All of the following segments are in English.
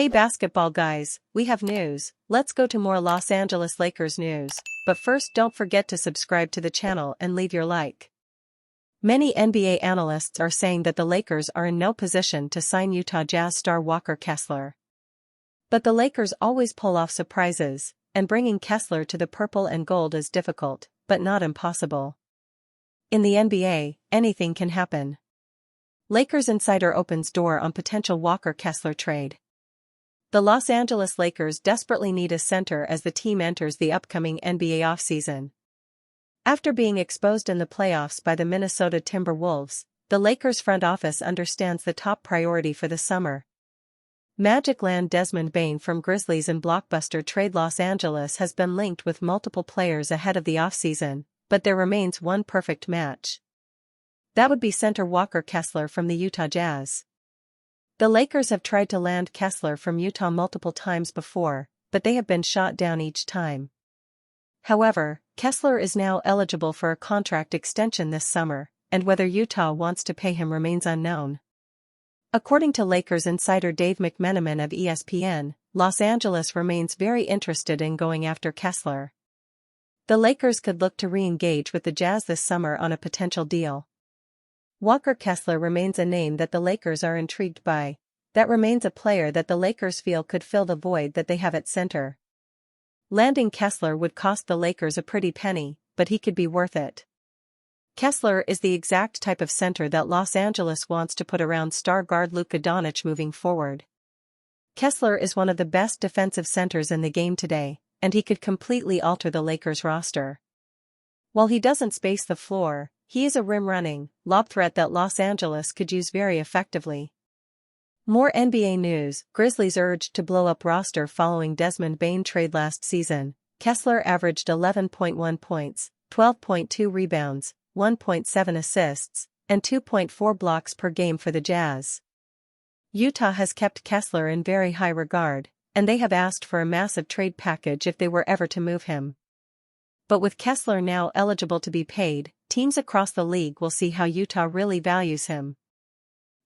Hey basketball guys, we have news. Let's go to more Los Angeles Lakers news, but first don't forget to subscribe to the channel and leave your like. Many NBA analysts are saying that the Lakers are in no position to sign Utah Jazz star Walker Kessler. But the Lakers always pull off surprises, and bringing Kessler to the purple and gold is difficult, but not impossible. In the NBA, anything can happen. Lakers insider opens door on potential Walker Kessler trade. The Los Angeles Lakers desperately need a center as the team enters the upcoming NBA offseason. After being exposed in the playoffs by the Minnesota Timberwolves, the Lakers front office understands the top priority for the summer. Magic land Desmond Bane from Grizzlies in blockbuster trade. Los Angeles has been linked with multiple players ahead of the offseason, but there remains one perfect match. That would be center Walker Kessler from the Utah Jazz. The Lakers have tried to land Kessler from Utah multiple times before, but they have been shot down each time. However, Kessler is now eligible for a contract extension this summer, and whether Utah wants to pay him remains unknown. According to Lakers insider Dave McMenamin of ESPN, Los Angeles remains very interested in going after Kessler. The Lakers could look to re-engage with the Jazz this summer on a potential deal. Walker Kessler remains a name that the Lakers are intrigued by. That remains a player that the Lakers feel could fill the void that they have at center. Landing Kessler would cost the Lakers a pretty penny, but he could be worth it. Kessler is the exact type of center that Los Angeles wants to put around star guard Luka Doncic moving forward. Kessler is one of the best defensive centers in the game today, and he could completely alter the Lakers roster. While he doesn't space the floor, he is a rim-running, lob threat that Los Angeles could use very effectively. More NBA news. Grizzlies urged to blow up roster following Desmond Bane trade last season. Kessler averaged 11.1 points, 12.2 rebounds, 1.7 assists, and 2.4 blocks per game for the Jazz. Utah has kept Kessler in very high regard, and they have asked for a massive trade package if they were ever to move him. But with Kessler now eligible to be paid, teams across the league will see how Utah really values him.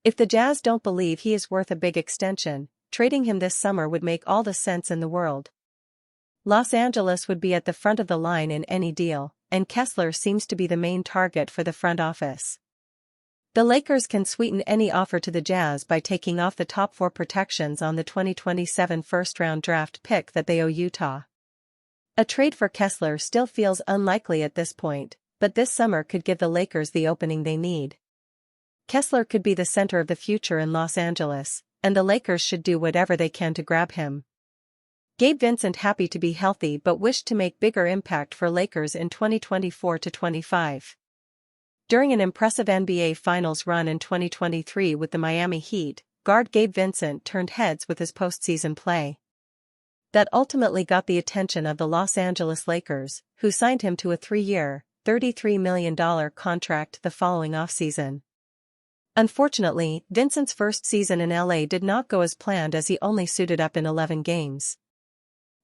If the Jazz don't believe he is worth a big extension, trading him this summer would make all the sense in the world. Los Angeles would be at the front of the line in any deal, and Kessler seems to be the main target for the front office. The Lakers can sweeten any offer to the Jazz by taking off the top 4 protections on the 2027 first-round draft pick that they owe Utah. A trade for Kessler still feels unlikely at this point, but this summer could give the Lakers the opening they need. Kessler could be the center of the future in Los Angeles, and the Lakers should do whatever they can to grab him. Gabe Vincent happy to be healthy but wished to make bigger impact for Lakers in 2024-25. During an impressive NBA Finals run in 2023 with the Miami Heat, guard Gabe Vincent turned heads with his postseason play. That ultimately got the attention of the Los Angeles Lakers, who signed him to a 3-year, $33 million contract the following offseason. Unfortunately, Vincent's first season in LA did not go as planned as he only suited up in 11 games.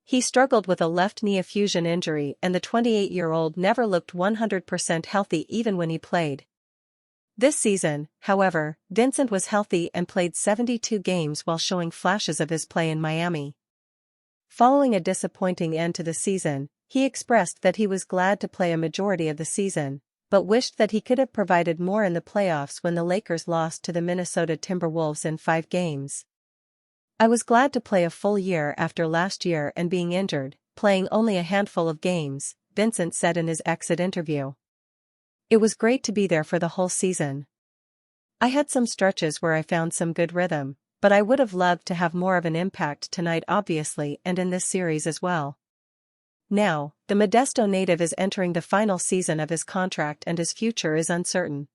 He struggled with a left knee effusion injury and the 28-year-old never looked 100% healthy even when he played. This season, however, Vincent was healthy and played 72 games while showing flashes of his play in Miami. Following a disappointing end to the season, he expressed that he was glad to play a majority of the season, but wished that he could have provided more in the playoffs when the Lakers lost to the Minnesota Timberwolves in 5 games. I was glad to play a full year after last year and being injured, playing only a handful of games, Vincent said in his exit interview. It was great to be there for the whole season. I had some stretches where I found some good rhythm, but I would have loved to have more of an impact tonight obviously and in this series as well. Now, the Modesto native is entering the final season of his contract and his future is uncertain.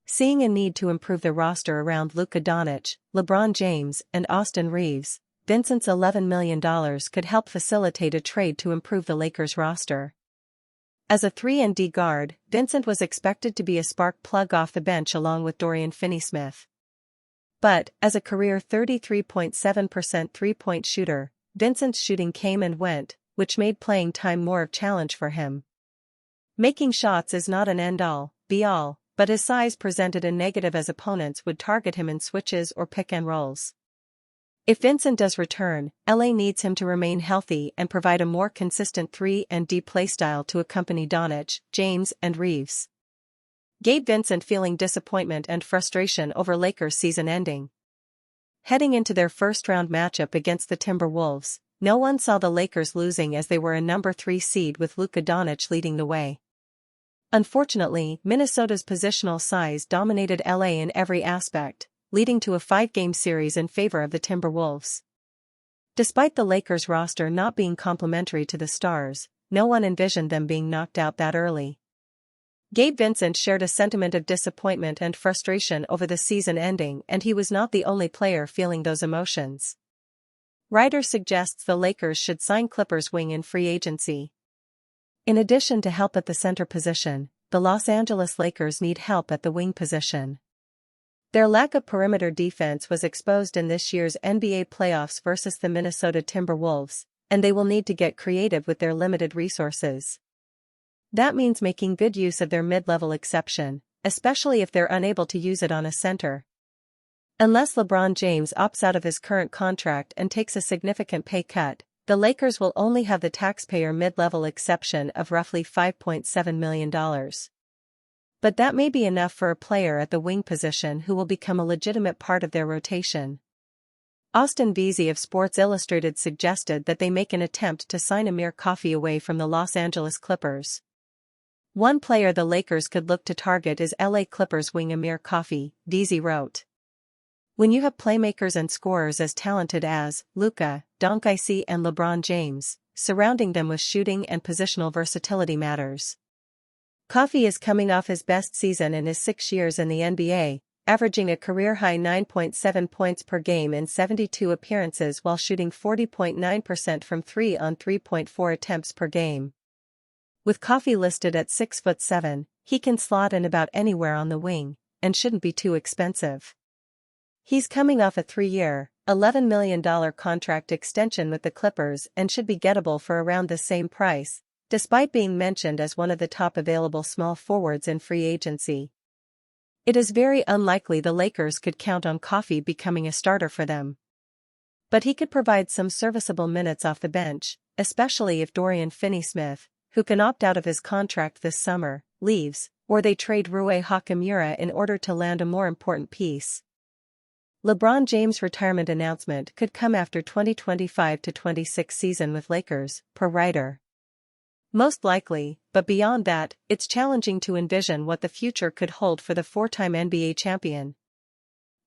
Seeing a need to improve the roster around Luka Doncic, LeBron James, and Austin Reeves, Vincent's $11 million could help facilitate a trade to improve the Lakers roster. As a 3-and-D guard, Vincent was expected to be a spark plug off the bench along with Dorian Finney-Smith. But, as a career 33.7% three-point shooter, Vincent's shooting came and went, which made playing time more of a challenge for him. Making shots is not an end-all, be-all, but his size presented a negative as opponents would target him in switches or pick-and-rolls. If Vincent does return, LA needs him to remain healthy and provide a more consistent 3-and-D playstyle to accompany Doncic, James, and Reeves. Gabe Vincent feeling disappointment and frustration over Lakers season ending. Heading into their first-round matchup against the Timberwolves, no one saw the Lakers losing as they were a number 3 seed with Luka Doncic leading the way. Unfortunately, Minnesota's positional size dominated LA in every aspect, leading to a 5-game series in favor of the Timberwolves. Despite the Lakers' roster not being complementary to the Stars, no one envisioned them being knocked out that early. Gabe Vincent shared a sentiment of disappointment and frustration over the season ending, and he was not the only player feeling those emotions. Ryder suggests the Lakers should sign Clippers wing in free agency. In addition to help at the center position, the Los Angeles Lakers need help at the wing position. Their lack of perimeter defense was exposed in this year's NBA playoffs versus the Minnesota Timberwolves, and they will need to get creative with their limited resources. That means making good use of their mid-level exception, especially if they're unable to use it on a center. Unless LeBron James opts out of his current contract and takes a significant pay cut, the Lakers will only have the taxpayer mid-level exception of roughly $5.7 million. But that may be enough for a player at the wing position who will become a legitimate part of their rotation. Austin Veazey of Sports Illustrated suggested that they make an attempt to sign Amir Coffey away from the Los Angeles Clippers. One player the Lakers could look to target is LA Clippers wing Amir Coffey, Veazey wrote. When you have playmakers and scorers as talented as Luka, Doncic and LeBron James, surrounding them with shooting and positional versatility matters. Coffey is coming off his best season in his 6 years in the NBA, averaging a career-high 9.7 points per game in 72 appearances while shooting 40.9% from 3 on 3.4 attempts per game. With Coffey listed at 6'7", he can slot in about anywhere on the wing, and shouldn't be too expensive. He's coming off a 3-year, $11 million contract extension with the Clippers and should be gettable for around the same price, despite being mentioned as one of the top available small forwards in free agency. It is very unlikely the Lakers could count on Coffey becoming a starter for them. But he could provide some serviceable minutes off the bench, especially if Dorian Finney-Smith, who can opt out of his contract this summer, leaves, or they trade Rui Hachimura in order to land a more important piece. LeBron James' retirement announcement could come after 2025-26 season with Lakers, per Ryder. Most likely, but beyond that, it's challenging to envision what the future could hold for the 4-time NBA champion.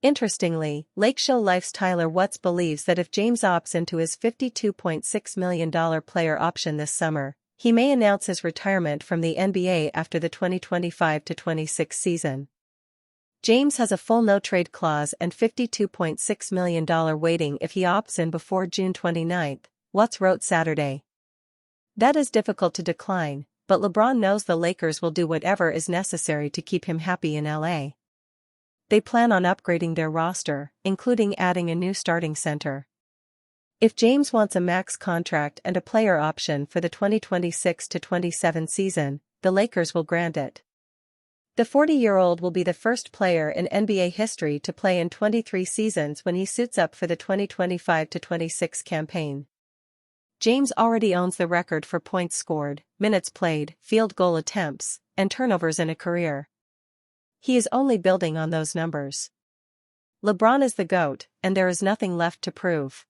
Interestingly, Lake Show Life's Tyler Watts believes that if James opts into his $52.6 million player option this summer, he may announce his retirement from the NBA after the 2025-26 season. James has a full no-trade clause and $52.6 million waiting if he opts in before June 29, Watts wrote Saturday. That is difficult to decline, but LeBron knows the Lakers will do whatever is necessary to keep him happy in LA. They plan on upgrading their roster, including adding a new starting center. If James wants a max contract and a player option for the 2026-27 season, the Lakers will grant it. The 40-year-old will be the first player in NBA history to play in 23 seasons when he suits up for the 2025-26 campaign. James already owns the record for points scored, minutes played, field goal attempts, and turnovers in a career. He is only building on those numbers. LeBron is the GOAT, and there is nothing left to prove.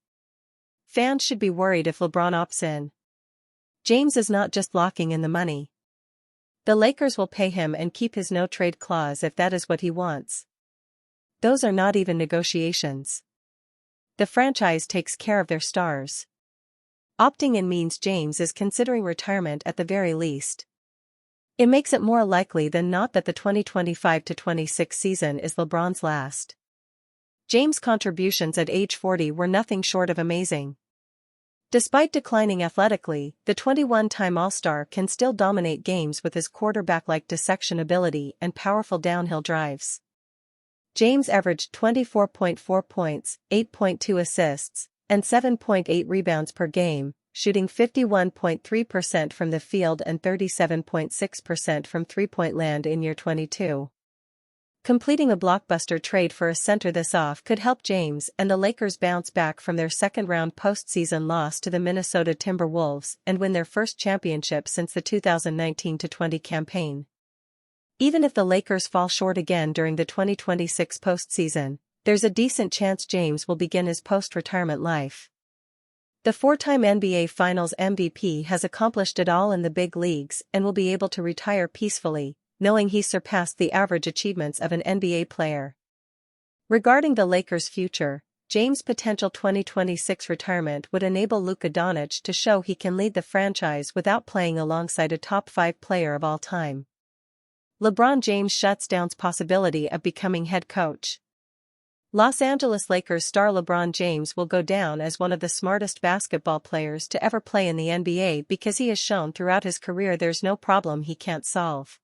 Fans should be worried if LeBron opts in. James is not just locking in the money. The Lakers will pay him and keep his no-trade clause if that is what he wants. Those are not even negotiations. The franchise takes care of their stars. Opting in means James is considering retirement at the very least. It makes it more likely than not that the 2025-26 season is LeBron's last. James' contributions at age 40 were nothing short of amazing. Despite declining athletically, the 21-time All-Star can still dominate games with his quarterback-like dissection ability and powerful downhill drives. James averaged 24.4 points, 8.2 assists, and 7.8 rebounds per game, shooting 51.3% from the field and 37.6% from three-point land in year 22. Completing a blockbuster trade for a center this off could help James and the Lakers bounce back from their second-round postseason loss to the Minnesota Timberwolves and win their first championship since the 2019-20 campaign. Even if the Lakers fall short again during the 2026 postseason, there's a decent chance James will begin his post-retirement life. The four-time NBA Finals MVP has accomplished it all in the big leagues and will be able to retire peacefully, knowing he surpassed the average achievements of an NBA player. Regarding the Lakers' future, James' potential 2026 retirement would enable Luka Doncic to show he can lead the franchise without playing alongside a top-5 player of all time. LeBron James shuts down possibility of becoming head coach. Los Angeles Lakers star LeBron James will go down as one of the smartest basketball players to ever play in the NBA because he has shown throughout his career there's no problem he can't solve.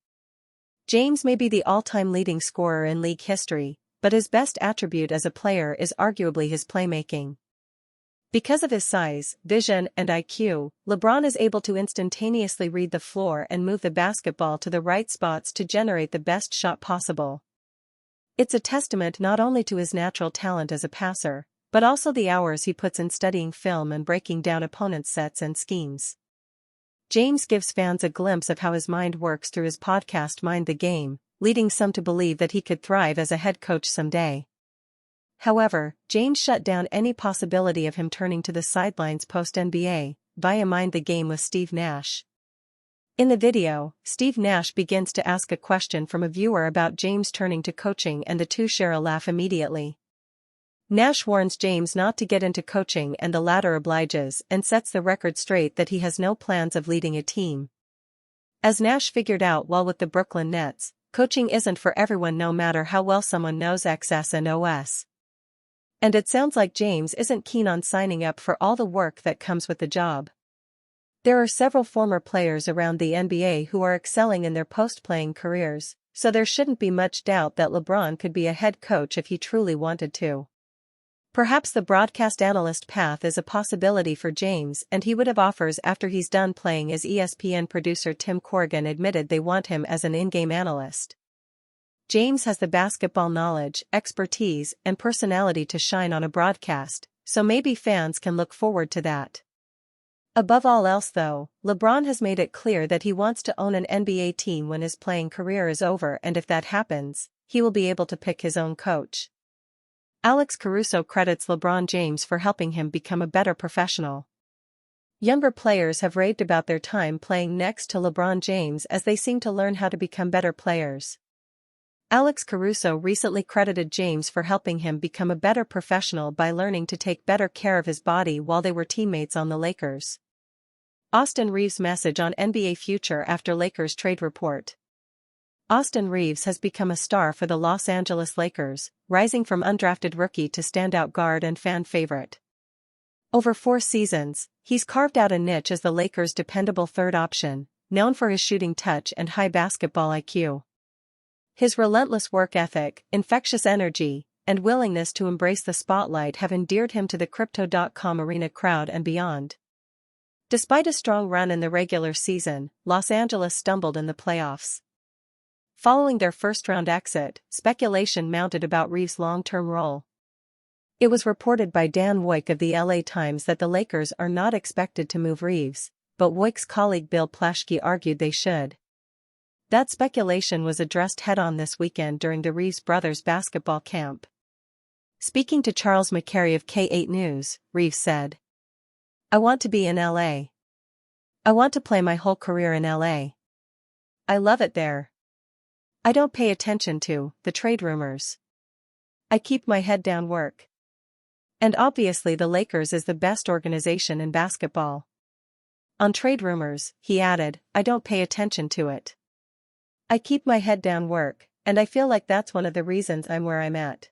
James may be the all-time leading scorer in league history, but his best attribute as a player is arguably his playmaking. Because of his size, vision, and IQ, LeBron is able to instantaneously read the floor and move the basketball to the right spots to generate the best shot possible. It's a testament not only to his natural talent as a passer, but also the hours he puts in studying film and breaking down opponents' sets and schemes. James gives fans a glimpse of how his mind works through his podcast Mind the Game, leading some to believe that he could thrive as a head coach someday. However, James shut down any possibility of him turning to the sidelines post-NBA, via Mind the Game with Steve Nash. In the video, Steve Nash begins to ask a question from a viewer about James turning to coaching and the two share a laugh immediately. Nash warns James not to get into coaching and the latter obliges and sets the record straight that he has no plans of leading a team. As Nash figured out while with the Brooklyn Nets, coaching isn't for everyone no matter how well someone knows XS and OS. And it sounds like James isn't keen on signing up for all the work that comes with the job. There are several former players around the NBA who are excelling in their post-playing careers, so there shouldn't be much doubt that LeBron could be a head coach if he truly wanted to. Perhaps the broadcast analyst path is a possibility for James and he would have offers after he's done playing, as ESPN producer Tim Corrigan admitted they want him as an in-game analyst. James has the basketball knowledge, expertise, and personality to shine on a broadcast, so maybe fans can look forward to that. Above all else though, LeBron has made it clear that he wants to own an NBA team when his playing career is over, and if that happens, he will be able to pick his own coach. Alex Caruso credits LeBron James for helping him become a better professional. Younger players have raved about their time playing next to LeBron James as they seem to learn how to become better players. Alex Caruso recently credited James for helping him become a better professional by learning to take better care of his body while they were teammates on the Lakers. Austin Reaves' message on NBA future after Lakers trade report. Austin Reaves has become a star for the Los Angeles Lakers, rising from undrafted rookie to standout guard and fan favorite. Over 4 seasons, he's carved out a niche as the Lakers' dependable third option, known for his shooting touch and high basketball IQ. His relentless work ethic, infectious energy, and willingness to embrace the spotlight have endeared him to the Crypto.com arena crowd and beyond. Despite a strong run in the regular season, Los Angeles stumbled in the playoffs. Following their first-round exit, speculation mounted about Reaves' long-term role. It was reported by Dan Woik of the LA Times that the Lakers are not expected to move Reaves, but Woik's colleague Bill Plaschke argued they should. That speculation was addressed head-on this weekend during the Reaves brothers' basketball camp. Speaking to Charles McCary of K8 News, Reaves said, "I want to be in LA. I want to play my whole career in LA. I love it there. I don't pay attention to the trade rumors. I keep my head down work. And obviously the Lakers is the best organization in basketball. On trade rumors," he added, "I don't pay attention to it. I keep my head down work, and I feel like that's one of the reasons I'm where I'm at."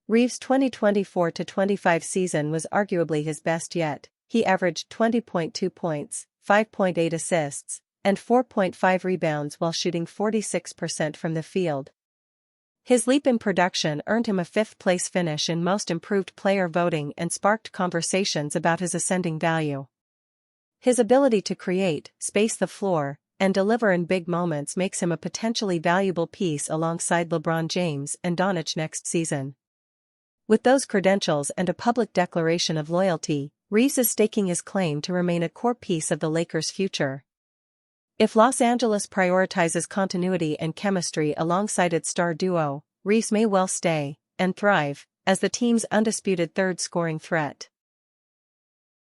Reaves' 2024-25 season was arguably his best yet. He averaged 20.2 points, 5.8 assists, and 4.5 rebounds while shooting 46% from the field. His leap in production earned him a 5th-place finish in Most Improved Player voting and sparked conversations about his ascending value. His ability to create, space the floor, and deliver in big moments makes him a potentially valuable piece alongside LeBron James and Doncic next season. With those credentials and a public declaration of loyalty, Reaves is staking his claim to remain a core piece of the Lakers' future. If Los Angeles prioritizes continuity and chemistry alongside its star duo, Reaves may well stay and thrive as the team's undisputed third scoring threat.